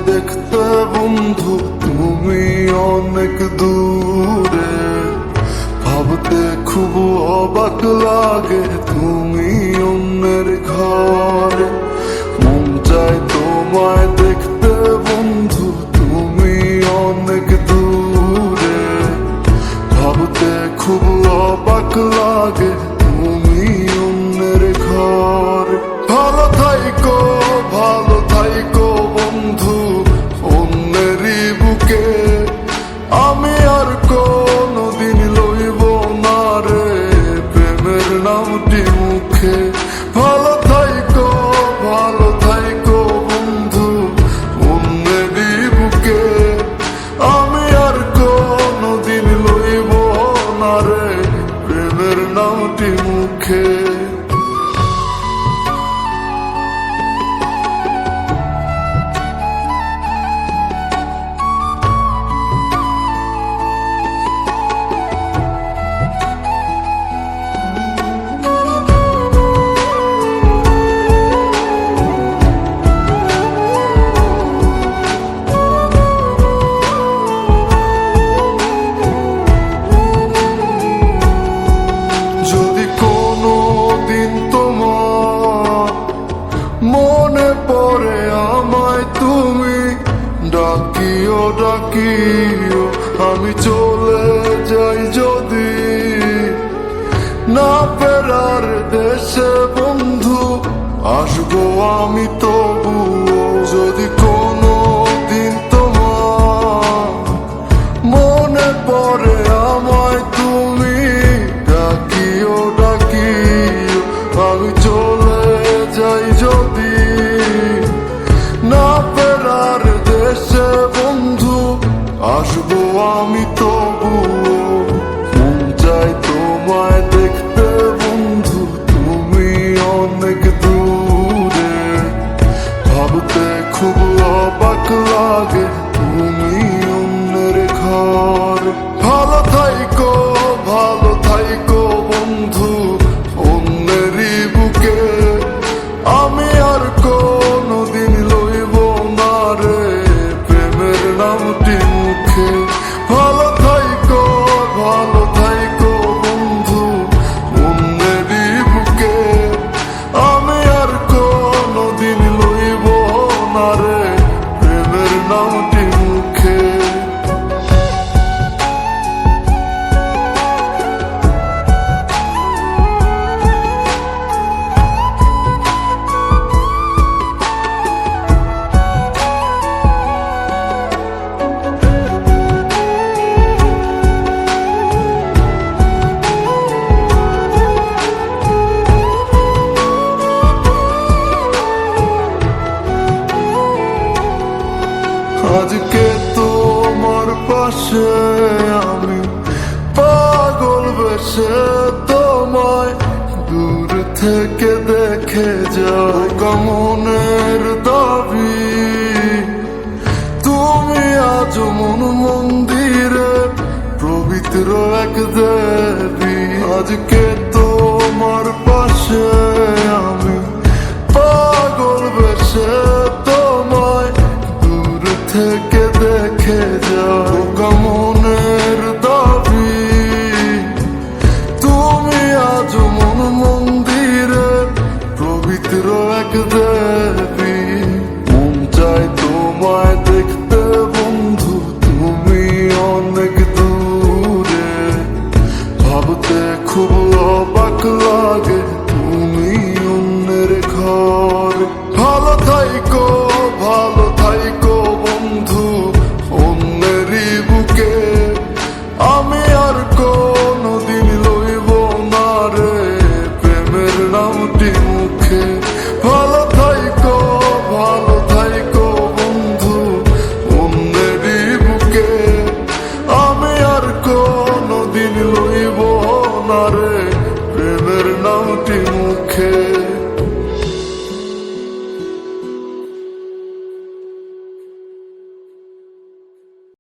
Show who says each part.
Speaker 1: দেখতে বন্ধু তুমি অনেক দূরে, ভাবতে খুব অবাক লাগে তুমি অন্যের ঘরে। মন চায় তোমায় দেখতে বন্ধু তুমি অনেক দূরে, ভাবতে খুব অবাক লাগে তুমি অন্যের ঘরে। ভালো থাইকো বন্ধু অন্যেরই বুকে, আমি আর কোনদিন লইব না রে প্রেমের নামটি মুখে। ভালো থাইকো বন্ধু অন্যেরই বুকে, আমি আর কোনদিন লইব না রে প্রেমের নামটি মুখে। মনে পড়ে আমায় তুমি ডাকিও, আমি চলে যাই যদি না ফেরার দেশে বন্ধু, আসবো আমি তবুও। যদি কোনো দিন তোমার মনে পড়ে আমায় তুমি ডাকিও, আমি চলে যাই যদি না ফেরার দেশে বন্ধু, আসবো আমি তবুও। মন চাই তোমায় দেখতে বন্ধু তুমি অনেক দূরে, ভাবতে খুব অবাক লাগে তুমি অন্যের ঘর। ভালো থাইকো বন্ধু অন্যেরই বুকে, আমি আর কোনদিন লইব না রে প্রেমের নামটি মুখে। ভালো থাইকো বন্ধু অন্যেরই বুকে, আমি আর কোনদিন লইব না রে প্রেমের নামটি মুখে। আজকে তোমার পাশে আমি পাগল বেশে তোমায় দূর থেকে দেখে যাই। মনের দাবি তুমি আজ মন মন্দিরে পবিত্র এক দেবী। আজকে তোমার পাশে আমি পাগল বেশে তোমায় থেকে দেখে যাও। মনের দাবি তুমি আজ মন মন্দিরে পবিত্র এক দেবী। মন চাই তোমায় দেখতে বন্ধু তুমি অনেক দূরে, ভাবতে খুব অবাক লাগে তুমি অন্যের ঘর। ভালো থাইকো বন্ধু অন্যেরই বুকে, আমি আর কোনদিন লইব না রে প্রেমের নামটি মুখে। ভালো থাইকো বন্ধু অন্যেরই বুকে, আমি আর কোনদিন লইব না রে প্রেমের নামটি মুখে।